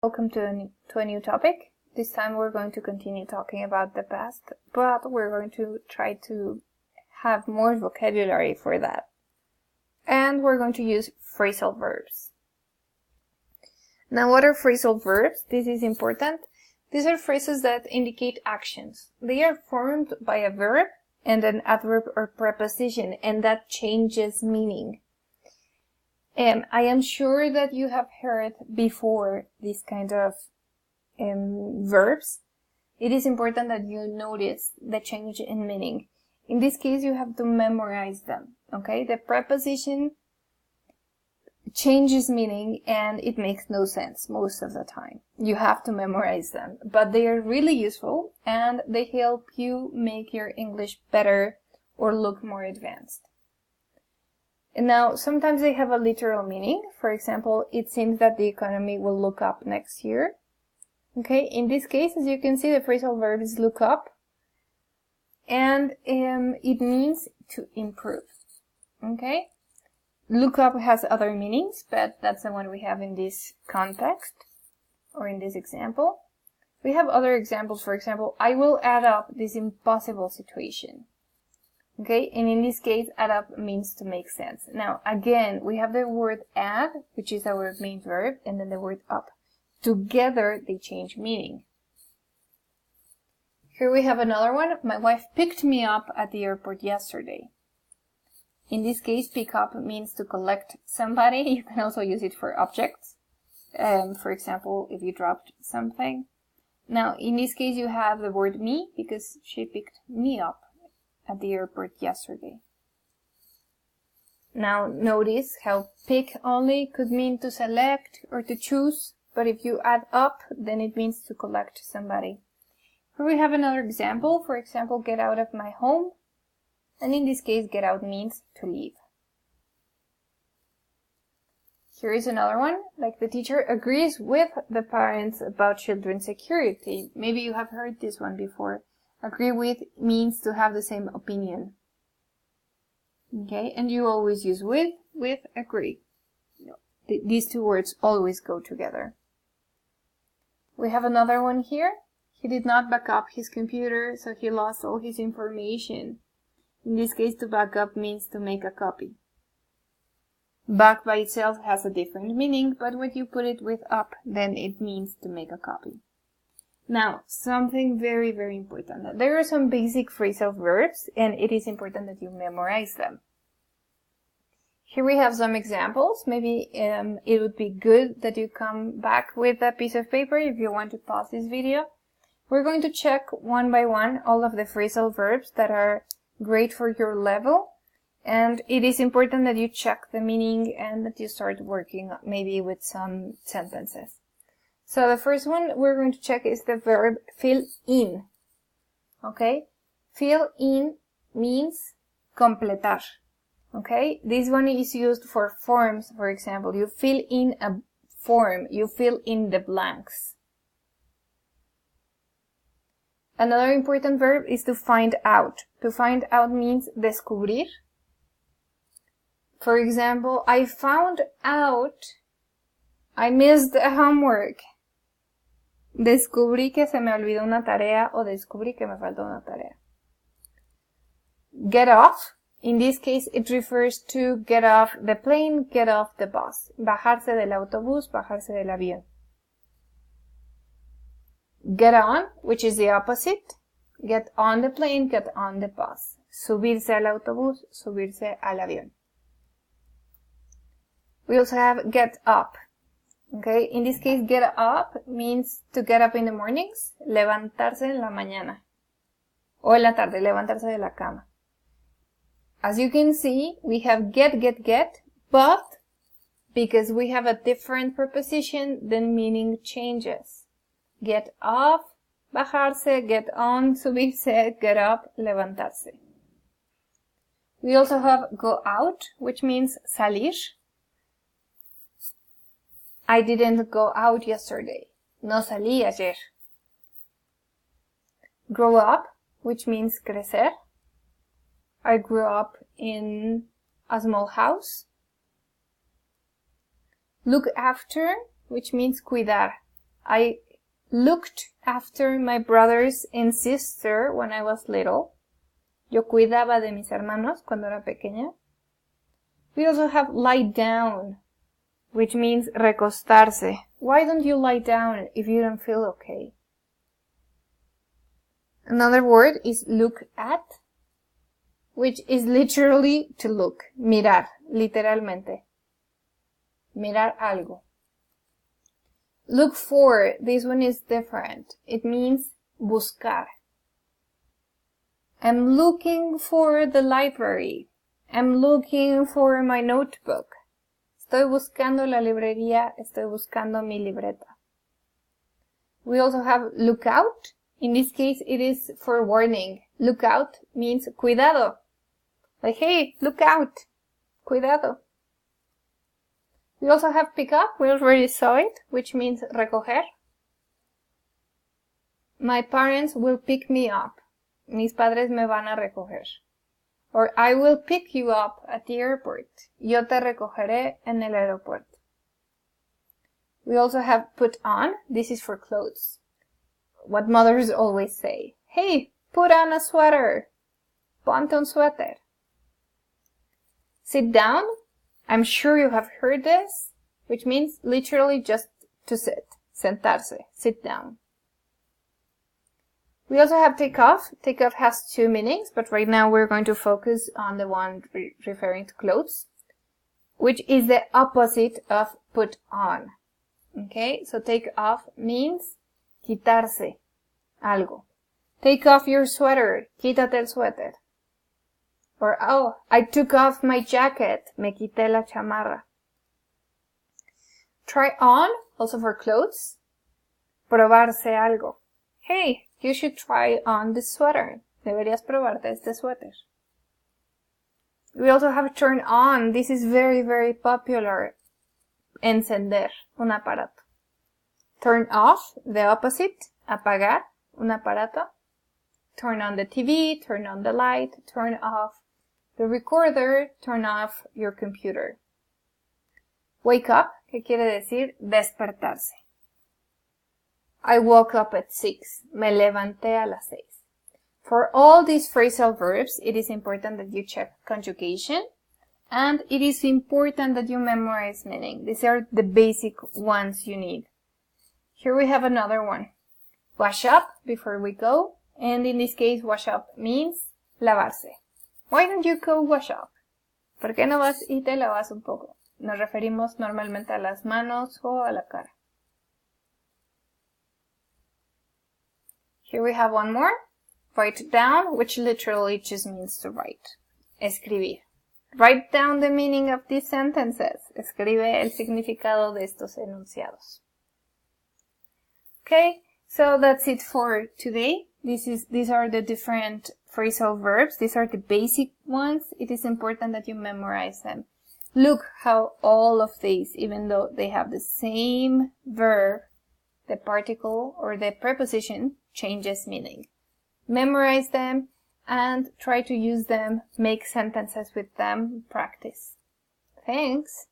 Welcome to a new topic. This time we're going to continue talking about the past, but we're going to try to have more vocabulary for that. And we're going to use phrasal verbs. Now, what are phrasal verbs? This is important. These are phrases that indicate actions. They are formed by a verb and an adverb or preposition, and that changes meaning. I am sure that you have heard before these kind of verbs. It is important that you notice the change in meaning. In this case, you have to memorize them, okay? The preposition changes meaning and it makes no sense most of the time. You have to memorize them, but they are really useful and they help you make your English better or look more advanced. And now, sometimes they have a literal meaning. For example, it seems that the economy will look up next year. Okay, in this case, as you can see, the phrasal verb is look up. And it means to improve. Okay? Look up has other meanings, but that's the one we have in this context, or in this example. We have other examples. For example, I will add up this impossible situation. Okay, and in this case, add up means to make sense. Now, again, we have the word add, which is our main verb, and then the word up. Together, they change meaning. Here we have another one. My wife picked me up at the airport yesterday. In this case, pick up means to collect somebody. You can also use it for objects. For example, if you dropped something. Now, in this case, you have the word me, because she picked me up at the airport yesterday. Now notice how pick only could mean to select or to choose, but if you add up, then it means to collect somebody. Here we have another example. For example, get out of my home. And in this case, get out means to leave. Here is another one, like the teacher agrees with the parents about children's security. Maybe you have heard this one before. Agree with means to have the same opinion. Okay, and you always use with agree. These two words always go together. We have another one here. He did not back up his computer, so he lost all his information. In this case, to back up means to make a copy. Back by itself has a different meaning, but when you put it with up, then it means to make a copy. Now, something very, very important. There are some basic phrasal verbs, and it is important that you memorize them. Here we have some examples. Maybe it would be good that you come back with a piece of paper if you want to pause this video. We're going to check one by one all of the phrasal verbs that are great for your level. And it is important that you check the meaning and that you start working maybe with some sentences. So the first one we're going to check is the verb fill in. Okay? Fill in means completar. Okay? This one is used for forms, for example. You fill in a form. You fill in the blanks. Another important verb is to find out. To find out means descubrir. For example, I found out I missed a homework. Descubrí que se me olvidó una tarea o descubrí que me faltó una tarea. Get off. In this case, it refers to get off the plane, get off the bus. Bajarse del autobús, bajarse del avión. Get on, which is the opposite. Get on the plane, get on the bus. Subirse al autobús, subirse al avión. We also have get up. Okay, in this case, get up means to get up in the mornings, levantarse en la mañana. O en la tarde, levantarse de la cama. As you can see, we have get, but because we have a different preposition, then meaning changes. Get off, bajarse, get on, subirse, get up, levantarse. We also have go out, which means salir. I didn't go out yesterday. No salí ayer. Grow up, which means crecer. I grew up in a small house. Look after, which means cuidar. I looked after my brothers and sister when I was little. Yo cuidaba de mis hermanos cuando era pequeña. We also have lie down, which means recostarse. Why don't you lie down if you don't feel okay? Another word is look at, which is literally to look, mirar, literalmente. Mirar algo. Look for, this one is different. It means buscar. I'm looking for the library. I'm looking for my notebook. Estoy buscando la librería. Estoy buscando mi libreta. We also have look out. In this case, it is for warning. Look out means cuidado. Like, hey, look out. Cuidado. We also have pick up. We already saw it, which means recoger. My parents will pick me up. Mis padres me van a recoger. Or I will pick you up at the airport. Yo te recogeré en el aeropuerto. We also have put on. This is for clothes. What mothers always say. Hey, put on a sweater. Ponte un suéter. Sit down. I'm sure you have heard this, which means literally just to sit. Sentarse. Sit down. We also have take off. Take off has two meanings, but right now we're going to focus on the one referring to clothes, which is the opposite of put on. Okay, so take off means quitarse algo. Take off your sweater. Quítate el suéter. Or, oh, I took off my jacket. Me quité la chamarra. Try on, also for clothes. Probarse algo. Hey, you should try on this sweater. Deberías probarte este suéter. We also have turn on. This is very, very popular. Encender un aparato. Turn off, the opposite. Apagar un aparato. Turn on the TV, turn on the light, turn off the recorder, turn off your computer. Wake up, ¿qué quiere decir? Despertarse. I woke up at 6. Me levanté a las 6. For all these phrasal verbs, it is important that you check conjugation, and it is important that you memorize meaning. These are the basic ones you need. Here we have another one. Wash up before we go, and in this case, wash up means lavarse. Why don't you go wash up? ¿Por qué no vas y te lavas un poco? Nos referimos normalmente a las manos o a la cara. Here we have one more. Write down, which literally just means to write. Escribir. Write down the meaning of these sentences. Escribe el significado de estos enunciados. Okay, so that's it for today. These are the different phrasal verbs. These are the basic ones. It is important that you memorize them. Look how all of these, even though they have the same verb, the particle or the preposition changes meaning. Memorize them and try to use them, make sentences with them, practice. Thanks.